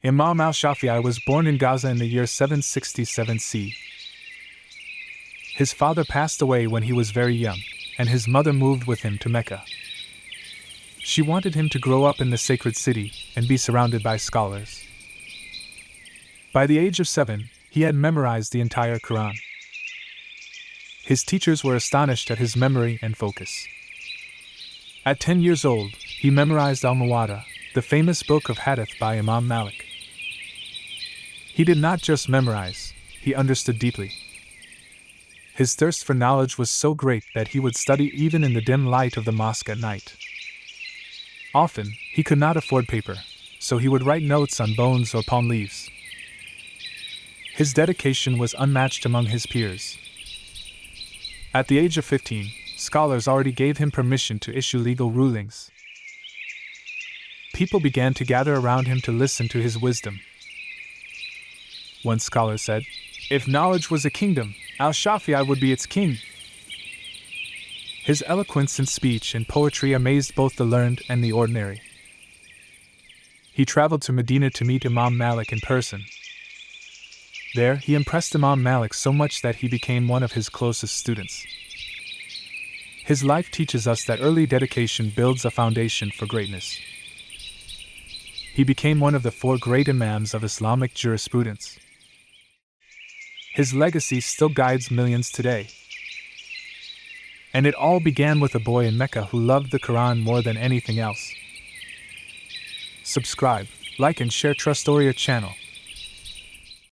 Imam al-Shafi'i was born in Gaza in the year 767 C. His father passed away when he was very young, and his mother moved with him to Mecca. She wanted him to grow up in the sacred city and be surrounded by scholars. By the age of 7, he had memorized the entire Qur'an. His teachers were astonished at his memory and focus. At 10 years old, he memorized al-Muwatta, the famous book of hadith by Imam Malik. He did not just memorize, he understood deeply. His thirst for knowledge was so great that he would study even in the dim light of the mosque at night. Often, he could not afford paper, so he would write notes on bones or palm leaves. His dedication was unmatched among his peers. At the age of 15, scholars already gave him permission to issue legal rulings. People began to gather around him to listen to his wisdom. One scholar said, "If knowledge was a kingdom, al-Shafi'i would be its king." His eloquence in speech and poetry amazed both the learned and the ordinary. He traveled to Medina to meet Imam Malik in person. There, he impressed Imam Malik so much that he became one of his closest students. His life teaches us that early dedication builds a foundation for greatness. He became one of the 4 great Imams of Islamic jurisprudence. His legacy still guides millions today. And it all began with a boy in Mecca who loved the Quran more than anything else. Subscribe, like and share Trusstoria channel.